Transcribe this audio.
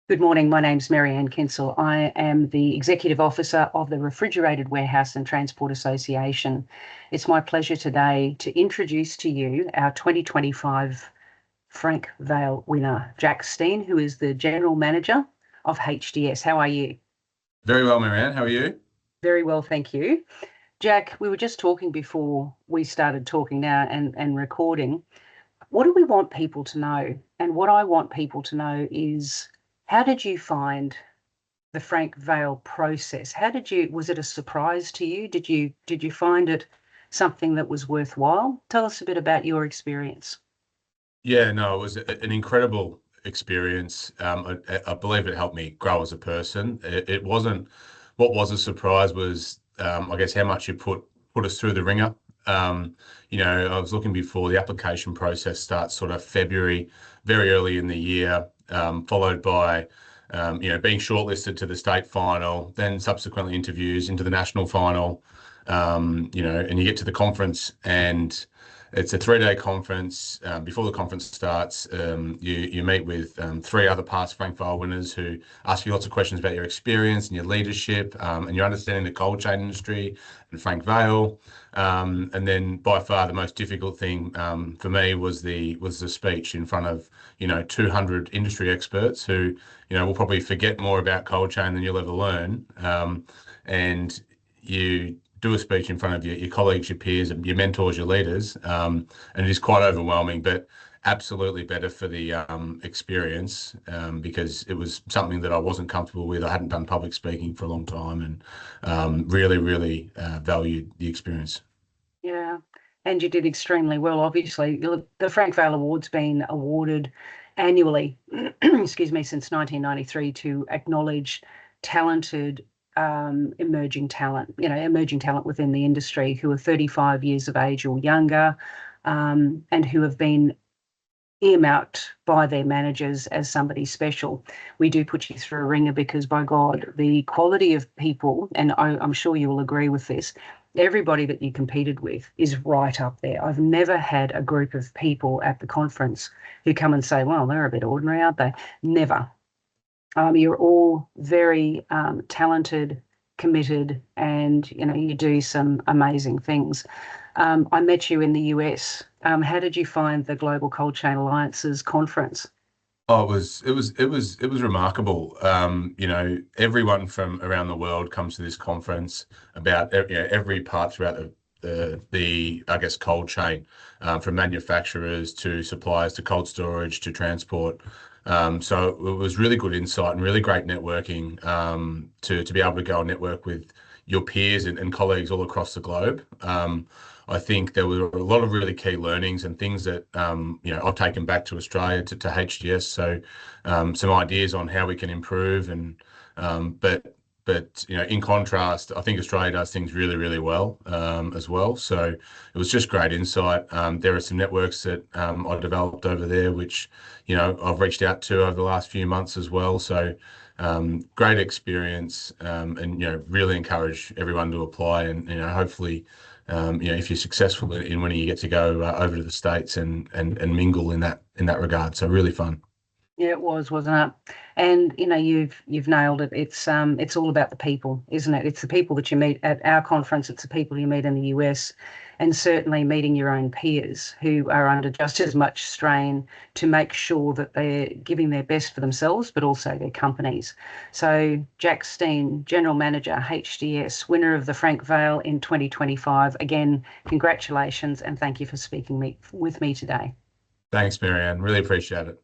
Good morning. My name's Marianne Kinsell. I am the Executive Officer of the Refrigerated Warehouse and Transport Association. It's my pleasure today to introduce to you our 2025 Frank Vale winner, Jack Steen, who is the General Manager of HDS. How are you? Very well, Marianne. How are you? Very well, thank you. Jack, we were just talking before we started talking now and recording. What do we want people to know? And what I want people to know is, how did you find the Frank Vale process? Was it a surprise to you? Did you find it something that was worthwhile? Tell us a bit about your experience. Yeah, no, it was an incredible experience. I believe it helped me grow as a person. It wasn't. What was a surprise was, I guess, how much you put us through the ringer. I was looking before the application process starts sort of February, very early in the year, followed by, being shortlisted to the state final, then subsequently interviews into the national final, and you get to the conference and it's a 3-day conference. Before the conference starts, you meet with three other past Frank Vale winners who ask you lots of questions about your experience and your leadership, and your understanding the cold chain industry and Frank Vale. And then by far the most difficult thing for me was the speech in front of 200 industry experts who will probably forget more about cold chain than you'll ever learn. And you do a speech in front of your colleagues, your peers, and your mentors, your leaders, and it is quite overwhelming, but absolutely better for the experience, because it was something that I wasn't comfortable with. I hadn't done public speaking for a long time, and really, really valued the experience. Yeah, and you did extremely well. Obviously, the Frank Vale Award's been awarded annually, excuse me, since 1993 to acknowledge talented emerging talent within the industry who are 35 years of age or younger, and who have been earmarked by their managers as somebody special. We do put you through a ringer because, by God, the quality of people, and I'm sure you will agree with this, everybody that you competed with is right up there. I've never had a group of people at the conference who come and say, well, they're a bit ordinary, aren't they? Never. You're all very talented, committed, and you do some amazing things. I met you in the US. How did you find the Global Cold Chain Alliance's conference? Oh, it was remarkable. Everyone from around the world comes to this conference about every part throughout the I guess cold chain, from manufacturers to suppliers to cold storage to transport. So it was really good insight and really great networking, to be able to go and network with your peers and colleagues all across the globe. I think there were a lot of really key learnings and things that I've taken back to Australia to HDS. So some ideas on how we can improve, and but in contrast, I think Australia does things really, really well, as well. So it was just great insight. There are some networks that I developed over there, which I've reached out to over the last few months as well. So great experience, and really encourage everyone to apply, and hopefully, if you're successful in winning, you get to go over to the States and mingle in that regard. So really fun. Yeah, it was, wasn't it? And you've nailed it. It's all about the people, isn't it? It's the people that you meet at our conference. It's the people you meet in the US, and certainly meeting your own peers who are under just as much strain to make sure that they're giving their best for themselves, but also their companies. So, Jack Steen, General Manager, HDS, winner of the Frank Vale in 2025. Again, congratulations and thank you for speaking with me today. Thanks, Marianne. Really appreciate it.